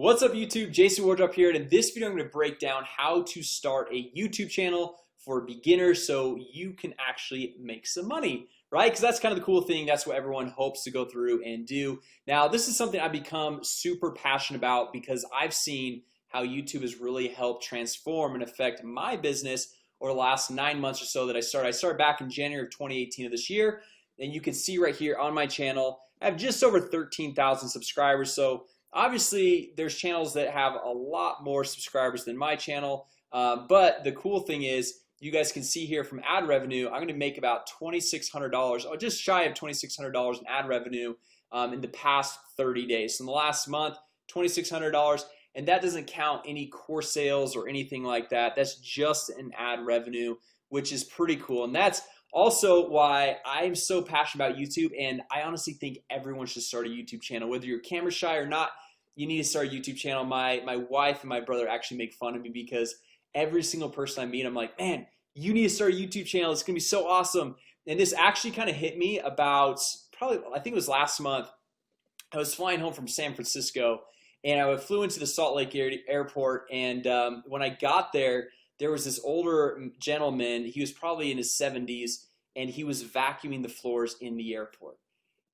What's up YouTube? Jason Wardrop here, and in this video I'm going to break down how to start a YouTube channel for beginners so you can actually make some money, right? Because that's kind of the cool thing. That's what everyone hopes to go through and do. Now this is something I've become super passionate about because I've seen how YouTube has really helped transform and affect my business over the last 9 months or so that I started back in January of 2018 of this year, and you can see right here on my channel I have just over 13,000 subscribers. So obviously there's channels that have a lot more subscribers than my channel, but the cool thing is you guys can see here from ad revenue I'm gonna make about $2,600, or just shy of $2,600 in ad revenue in the past 30 days. So in the last month, $2,600, and that doesn't count any course sales or anything like that. That's just an ad revenue, which is pretty cool. And that's also why I'm so passionate about YouTube, and I honestly think everyone should start a YouTube channel. Whether you're camera shy or not, you need to start a YouTube channel. My wife and my brother actually make fun of me because every single person I meet, I'm like, man, you need to start a YouTube channel. It's gonna be so awesome. And this actually kind of hit me about probably, I think it was last month. I was flying home from San Francisco, and I flew into the Salt Lake airport, and when I got there, there was this older gentleman. He was probably in his 70s, and he was vacuuming the floors in the airport.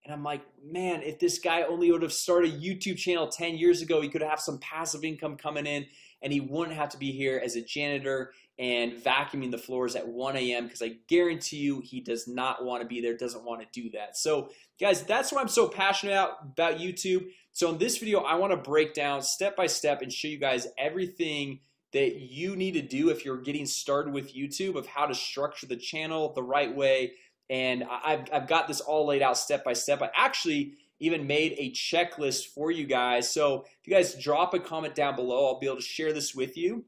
And I'm like, man, if this guy only would have started a YouTube channel 10 years ago, he could have some passive income coming in, and he wouldn't have to be here as a janitor and vacuuming the floors at 1 a.m. because I guarantee you he does not want to be there, doesn't want to do that. So guys, that's why I'm so passionate about YouTube. So in this video I want to break down step by step and show you guys everything that you need to do if you're getting started with YouTube, of how to structure the channel the right way. And I've got this all laid out step by step. I actually even made a checklist for you guys. So if you guys drop a comment down below, I'll be able to share this with you.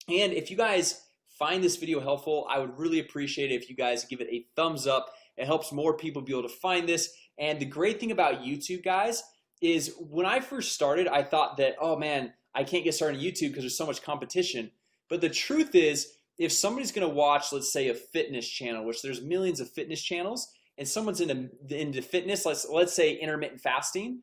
And if you guys find this video helpful, I would really appreciate it if you guys give it a thumbs up. It helps more people be able to find this. And the great thing about YouTube, guys, is when I first started, I thought that, oh man, I can't get started on YouTube because there's so much competition. But the truth is, if somebody's gonna watch, let's say, a fitness channel, which there's millions of fitness channels, and someone's into fitness, let's say intermittent fasting,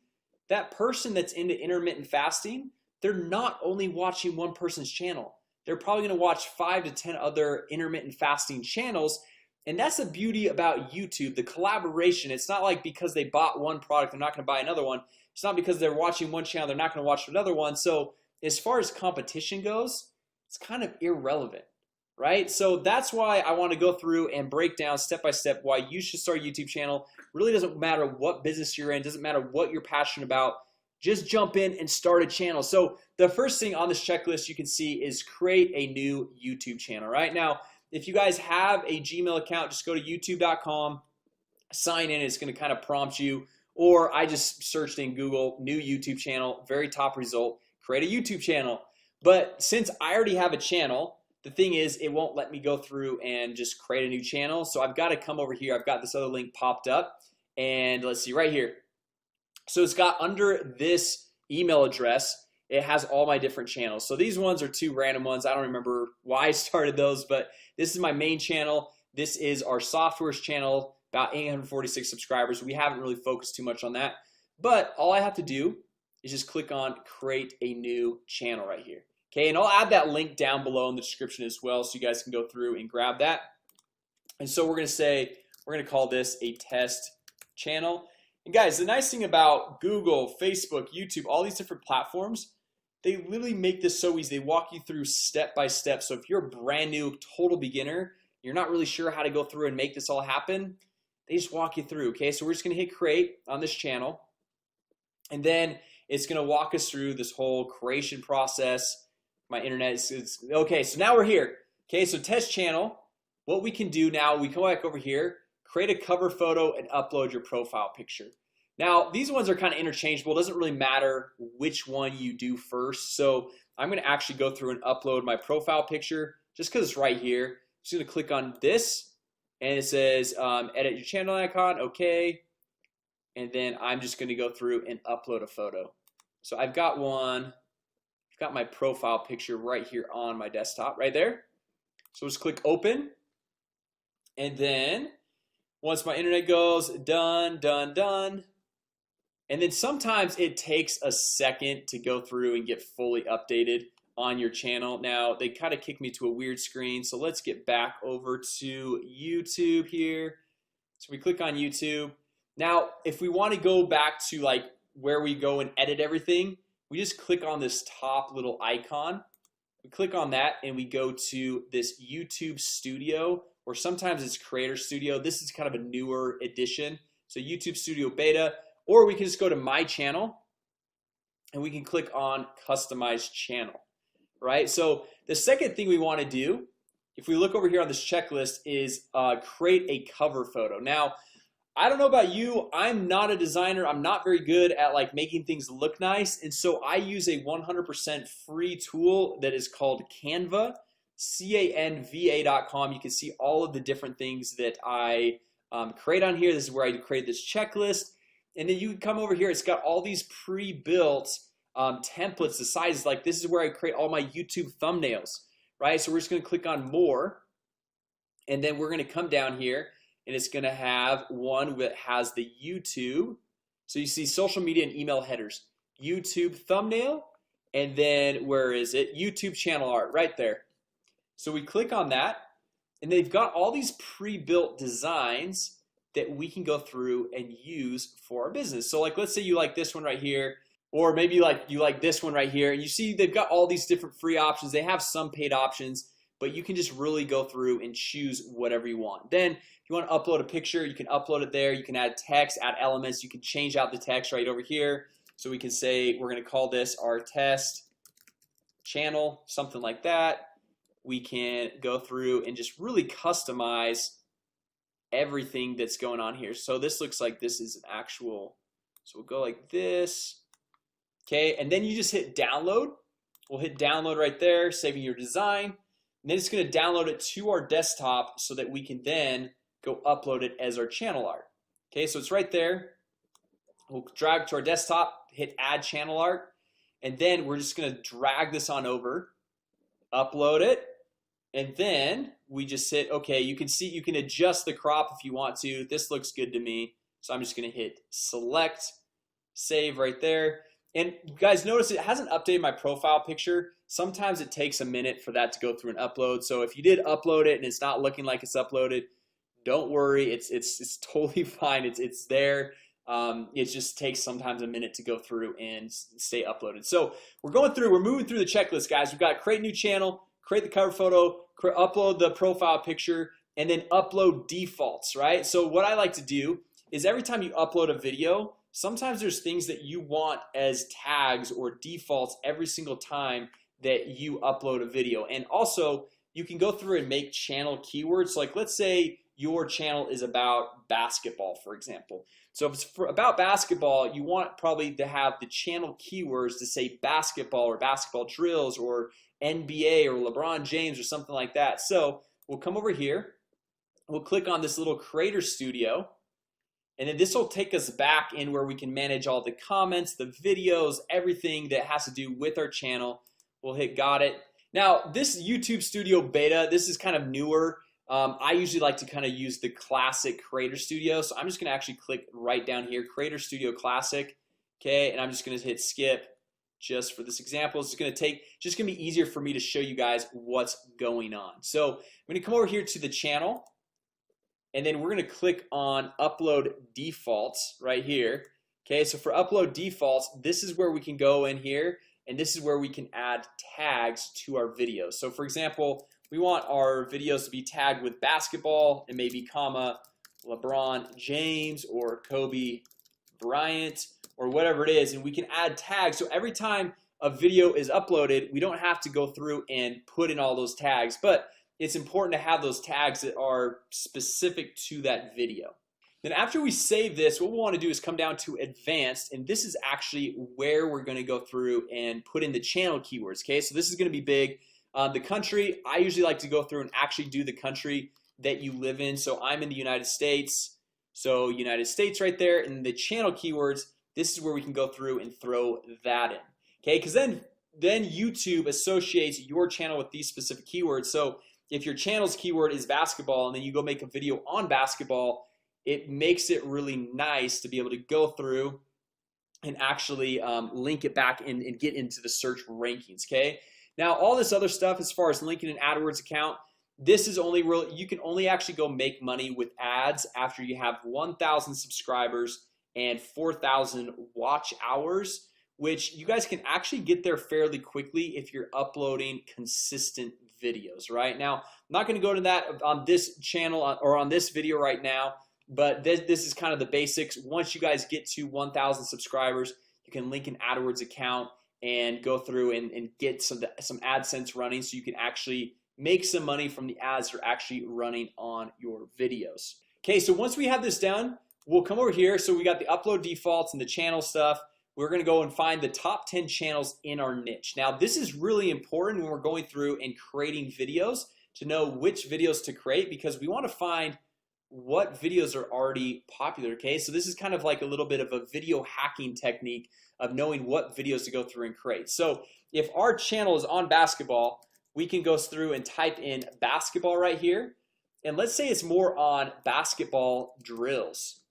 that person that's into intermittent fasting, they're not only watching one person's channel. They're probably gonna watch 5 to 10 other intermittent fasting channels. And that's the beauty about YouTube, the collaboration. It's not like because they bought one product, they're not gonna buy another one. It's not because they're watching one channel, they're not gonna watch another one. So as far as competition goes, it's kind of irrelevant, right? So that's why I want to go through and break down step by step why you should start a YouTube channel. Really doesn't matter what business you're in, doesn't matter what you're passionate about, just jump in and start a channel. So the first thing on this checklist you can see is create a new YouTube channel. Right now, if you guys have a Gmail account, just go to youtube.com, sign in. It's going to kind of prompt you, or I just searched in Google new YouTube channel, very top result, create a YouTube channel. But since I already have a channel, the thing is it won't let me go through and just create a new channel. So I've got to come over here. I've got this other link popped up, and let's see right here. So it's got under this email address, it has all my different channels. So these ones are 2 random ones. I don't remember why I started those, but this is my main channel. This is our softwares channel, about 846 subscribers. We haven't really focused too much on that, but all I have to do is just click on create a new channel right here. Okay, and I'll add that link down below in the description as well, so you guys can go through and grab that. And so we're gonna call this a test channel. And guys, the nice thing about Google, Facebook, YouTube, all these different platforms, they literally make this so easy. They walk you through step by step. So if you're a brand new total beginner, you're not really sure how to go through and make this all happen, they just walk you through. Okay, so we're just gonna hit create on this channel, and then it's gonna walk us through this whole creation process. My internet is okay, so now we're here. Okay, so test channel. What we can do now, we come back over here, create a cover photo and upload your profile picture. Now these ones are kind of interchangeable. It doesn't really matter which one you do first. So I'm gonna actually go through and upload my profile picture just because it's right here. I'm just gonna click on this, and it says edit your channel icon. Okay, and then I'm just gonna go through and upload a photo. So I've got my profile picture right here on my desktop right there. So just click open, and then once my internet goes done, And then sometimes it takes a second to go through and get fully updated on your channel. Now they kind of kicked me to a weird screen, so let's get back over to YouTube here. So we click on YouTube. Now if we want to go back to like where we go and edit everything, we just click on this top little icon. We click on that and we go to this YouTube Studio, or sometimes it's Creator Studio. This is kind of a newer edition, so YouTube Studio Beta. Or we can just go to my channel and we can click on customize channel, right? So the second thing we want to do, if we look over here on this checklist, is create a cover photo. Now I don't know about you, I'm not a designer. I'm not very good at like making things look nice, and so I use a 100% free tool that is called Canva, canva.com. You can see all of the different things that I create on here. This is where I create this checklist. And then you can come over here. It's got all these pre-built templates, the sizes. Like this is where I create all my YouTube thumbnails, right? So we're just gonna click on more, and then we're gonna come down here, and it's gonna have one that has the YouTube. So you see social media and email headers, YouTube thumbnail, and then where is it? YouTube channel art right there. So we click on that, and they've got all these pre-built designs that we can go through and use for our business. So like let's say you like this one right here, or maybe you like this one right here, and you see they've got all these different free options. They have some paid options, but you can just really go through and choose whatever you want. Then if you want to upload a picture, you can upload it there. You can add text, add elements. You can change out the text right over here. So we can say we're gonna call this our test channel, something like that. We can go through and just really customize everything that's going on here. So this looks like this is an actual, so we'll go like this. Okay, and then you just hit download. We'll hit download right there, saving your design, and then it's going to download it to our desktop so that we can then go upload it as our channel art. Okay, so it's right there. We'll drag it to our desktop, hit add channel art, and then we're just going to drag this on over, upload it, and then we just hit okay. You can see you can adjust the crop if you want to. This looks good to me, so I'm just gonna hit select, save right there. And you guys notice it hasn't updated my profile picture. Sometimes it takes a minute for that to go through an upload. So if you did upload it and it's not looking like it's uploaded, don't worry, it's totally fine. It's there. It just takes sometimes a minute to go through and stay uploaded. So we're moving through the checklist, guys. We've got create new channel, create the cover photo, upload the profile picture, and then upload defaults, right? So what I like to do is every time you upload a video, sometimes there's things that you want as tags or defaults every single time that you upload a video. And also you can go through and make channel keywords. Like let's say your channel is about basketball, for example. So if it's about basketball, you want probably to have the channel keywords to say basketball or basketball drills or NBA or LeBron James or something like that. So we'll come over here, we'll click on this little Creator Studio, and then this will take us back in where we can manage all the comments, the videos, everything that has to do with our channel. We'll hit got it. Now this YouTube Studio Beta, this is kind of newer. I usually like to kind of use the classic Creator Studio, so I'm just gonna actually click right down here, Creator Studio Classic. Okay, and I'm just gonna hit skip. Just for this example, it's gonna be easier for me to show you guys what's going on. So I'm gonna come over here to the channel, and then we're gonna click on upload defaults right here. Okay, so for upload defaults, this is where we can go in here, and this is where we can add tags to our videos. So for example, we want our videos to be tagged with basketball and maybe comma LeBron James or Kobe Bryant or whatever it is, and we can add tags. So every time a video is uploaded, we don't have to go through and put in all those tags, but it's important to have those tags that are specific to that video. Then after we save this, what we want to do is come down to advanced, and this is actually where we're going to go through and put in the channel keywords. Okay, so this is going to be big. The country, I usually like to go through and actually do the country that you live in. So I'm in the United States, so United States right there. And the channel keywords, this is where we can go through and throw that in. Okay, because then YouTube associates your channel with these specific keywords. So if your channel's keyword is basketball and then you go make a video on basketball, it makes it really nice to be able to go through and actually link it back in and get into the search rankings. Okay, now all this other stuff as far as linking an AdWords account, this is only real. You can only actually go make money with ads after you have 1,000 subscribers and 4,000 watch hours, which you guys can actually get there fairly quickly if you're uploading consistent videos. Right now, I'm not going to go to that on this channel or on this video right now, but this is kind of the basics. Once you guys get to 1,000 subscribers, you can link an AdWords account and go through and get some AdSense running, so you can actually make some money from the ads that are actually running on your videos. Okay, so once we have this done, we'll come over here. So we got the upload defaults and the channel stuff. We're gonna go and find the top 10 channels in our niche. Now this is really important when we're going through and creating videos, to know which videos to create, because we want to find what videos are already popular. Okay, so this is kind of like a little bit of a video hacking technique of knowing what videos to go through and create. So if our channel is on basketball, we can go through and type in basketball right here, and let's say it's more on basketball drills.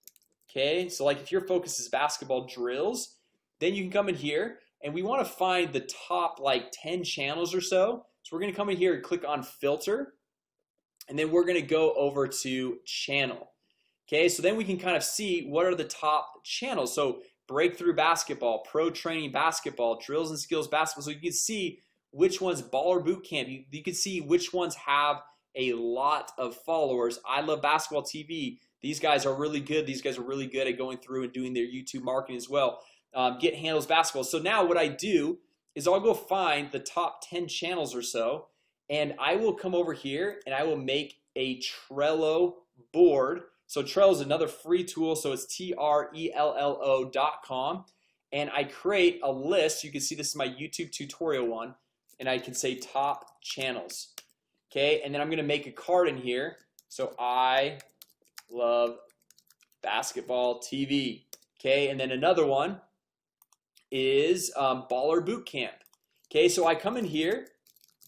Okay, so like if your focus is basketball drills, then you can come in here, and we want to find the top like 10 channels or so. So we're gonna come in here and click on filter, and then we're gonna go over to channel. Okay, so then we can kind of see what are the top channels. So breakthrough basketball, pro training basketball, drills and skills basketball. So you can see which ones, baller boot camp, you can see which ones have a lot of followers. I love basketball TV. These guys are really good. These guys are really good at going through and doing their YouTube marketing as well. Get handles basketball. So now what I do is I'll go find the top 10 channels or so, and I will come over here and I will make a Trello board. So Trello is another free tool. So it's Trello.com, and I create a list. You can see this is my YouTube tutorial one, and I can say top channels. Okay, and then I'm gonna make a card in here. So I love basketball TV. Okay, and then another one is baller boot camp. Okay, so I come in here.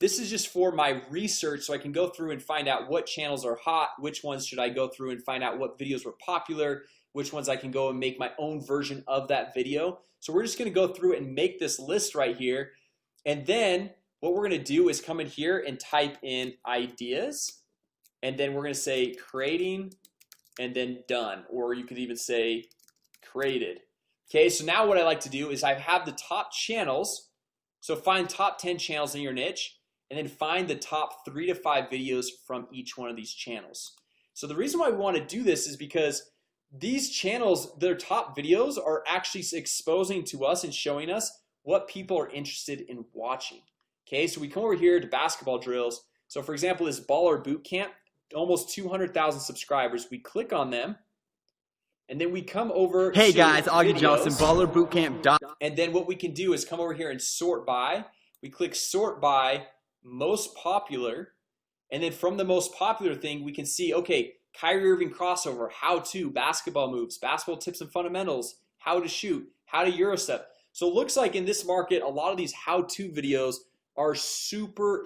This is just for my research, so I can go through and find out what channels are hot, which ones should I go through and find out what videos were popular, which ones I can go and make my own version of that video. So we're just gonna go through and make this list right here, and then what we're gonna do is come in here and type in ideas, and then we're gonna say creating, and then done, or you could even say created. Okay, so now what I like to do is I have the top channels. So find top 10 channels in your niche, and then find the top 3 to 5 videos from each one of these channels. So the reason why we want to do this is because these channels, their top videos are actually exposing to us and showing us what people are interested in watching. Okay, so we come over here to basketball drills. So for example, this baller boot camp, almost 200,000 subscribers. We click on them, and then we come over. Hey guys, Augie Johnson, baller boot camp. And then what we can do is come over here and sort by. We click sort by most popular, and then from the most popular thing we can see, okay, Kyrie Irving crossover, how to, basketball moves, basketball tips and fundamentals, how to shoot, how to Euro step. So it looks like in this market, a lot of these how-to videos are super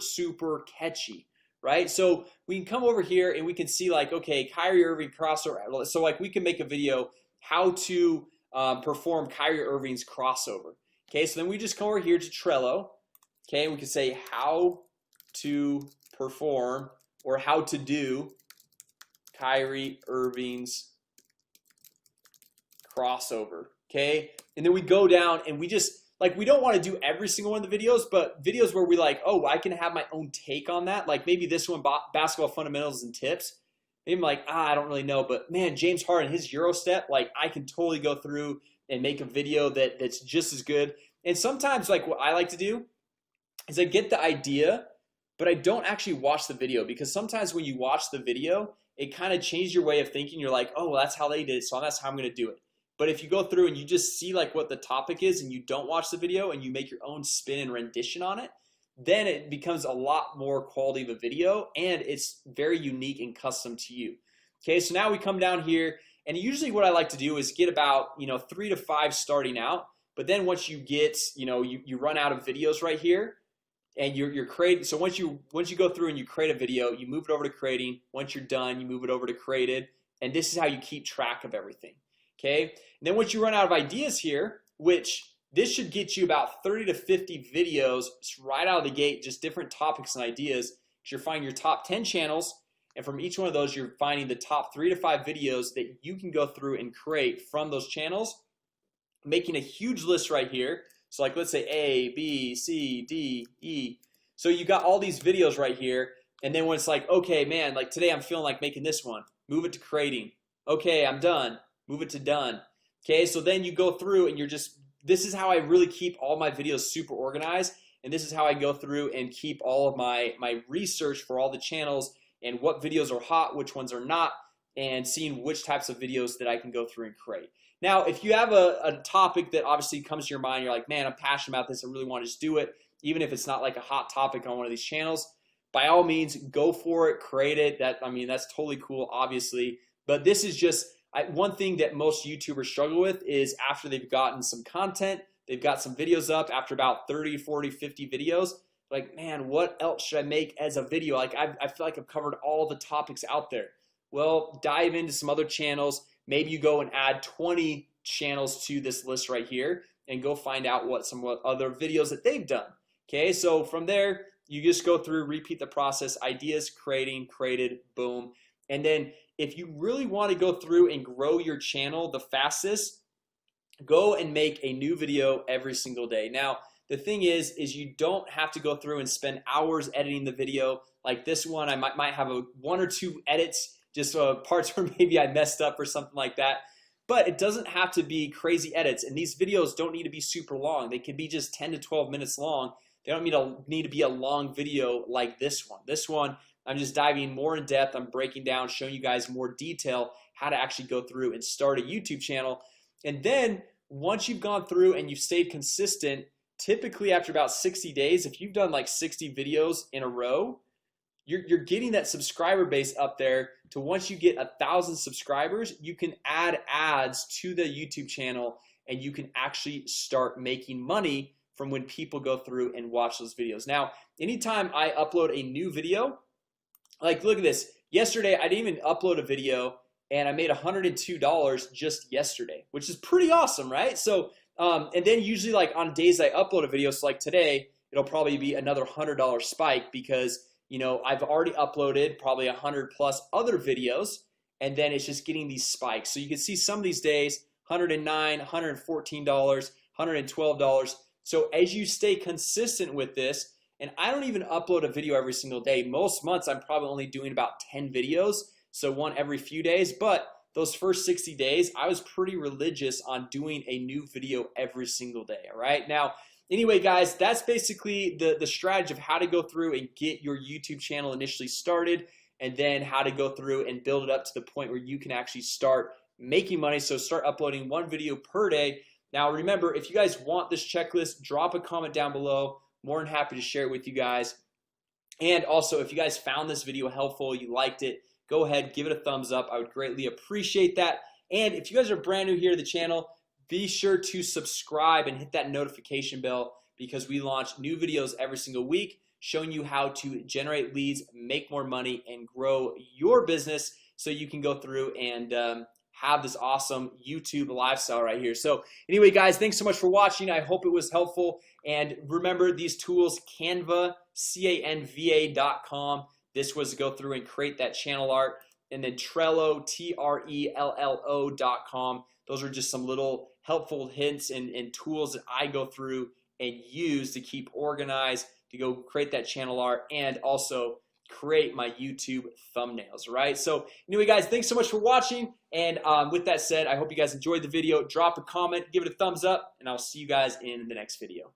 catchy, right? So we can come over here and we can see like, okay, Kyrie Irving crossover. So like we can make a video how to perform Kyrie Irving's crossover. Okay, so then we just come over here to Trello. Okay, we can say how to perform or how to do Kyrie Irving's crossover. Okay, and then we go down and we just like, we don't want to do every single one of the videos, but videos where we like, oh, I can have my own take on that. Like maybe this one, basketball fundamentals and tips. Maybe I'm like, I don't really know, but man, James Harden, his Euro step, like I can totally go through and make a video that's just as good. And sometimes like what I like to do is I get the idea, but I don't actually watch the video, because sometimes when you watch the video, it kind of changes your way of thinking. You're like, oh, well, that's how they did it, so that's how I'm gonna do it. But if you go through and you just see like what the topic is and you don't watch the video and you make your own spin and rendition on it, then it becomes a lot more quality of a video, and it's very unique and custom to you. Okay, so now we come down here, and usually what I like to do is get about 3 to 5 starting out. But then once you get you run out of videos right here, and you're creating. So once you go through and you create a video, you move it over to creating. Once you're done, you move it over to created, and this is how you keep track of everything. Okay, and then once you run out of ideas here, which this should get you about 30 to 50 videos right out of the gate, just different topics and ideas, because you're finding your top 10 channels, and from each one of those you're finding the top 3 to 5 videos that you can go through and create from those channels, making a huge list right here. So like, let's say A, B, C, D, E. So you got all these videos right here, and then when it's like, okay man, like today I'm feeling like making this one, move it to creating. Okay, I'm done, move it to done. Okay, so then you go through and you're just, this is how I really keep all my videos super organized, and this is how I go through and keep all of my research for all the channels and what videos are hot, which ones are not, and seeing which types of videos that I can go through and create. Now if you have a topic that obviously comes to your mind, you're like, man, I'm passionate about this, I really want to just do it, even if it's not like a hot topic on one of these channels, by all means go for it, create it. I mean, that's totally cool, obviously, but this is just one thing that most YouTubers struggle with is after they've gotten some content, they've got some videos up, after about 30, 40, 50 videos, like, man, what else should I make as a video? Like I feel like I've covered all the topics out there. Well, dive into some other channels. Maybe you go and add 20 channels to this list right here and go find out what other videos that they've done. Okay, so from there you just go through, repeat the process, ideas, creating, created, boom. And then if you really want to go through and grow your channel the fastest, go and make a new video every single day. Now the thing is you don't have to go through and spend hours editing the video. Like this one, I might have one or two edits, just parts where maybe I messed up or something like that, but it doesn't have to be crazy edits. And these videos don't need to be super long. They can be just 10 to 12 minutes long. They don't need to be a long video like this one. This one, I'm just diving more in depth. I'm breaking down, showing you guys more detail how to actually go through and start a YouTube channel. And then once you've gone through and you've stayed consistent, typically after about 60 days, if you've done like 60 videos in a row, you're getting that subscriber base up there to once you get 1,000 subscribers, you can add ads to the YouTube channel and you can actually start making money from when people go through and watch those videos. Now, anytime I upload a new video, like look at this, yesterday I didn't even upload a video and I made $102 just yesterday, which is pretty awesome, right? So and then usually like on days I upload a video, so like today it'll probably be another $100 spike because you know I've already uploaded probably 100 plus other videos, and then it's just getting these spikes. So you can see some of these days $109, $114, $112. So as you stay consistent with this, and I don't even upload a video every single day. Most months I'm probably only doing about 10 videos, so one every few days. But those first 60 days I was pretty religious on doing a new video every single day. All right, now anyway guys, that's basically the strategy of how to go through and get your YouTube channel initially started, and then how to go through and build it up to the point where you can actually start making money. So start uploading one video per day. Now remember, if you guys want this checklist, drop a comment down below. More than happy to share it with you guys. And also, if you guys found this video helpful, you liked it, go ahead, give it a thumbs up. I would greatly appreciate that. And if you guys are brand new here to the channel, be sure to subscribe and hit that notification bell, because we launch new videos every single week showing you how to generate leads, make more money, and grow your business so you can go through and have this awesome YouTube lifestyle right here. So anyway guys, thanks so much for watching. I hope it was helpful, and remember these tools, Canva, canva.com. This was to go through and create that channel art, and then Trello, Trello.com. Those are just some little helpful hints and tools that I go through and use to keep organized, to go create that channel art, and also create my YouTube thumbnails. Right, so anyway guys, thanks so much for watching, and with that said, I hope you guys enjoyed the video. Drop a comment, give it a thumbs up, and I'll see you guys in the next video.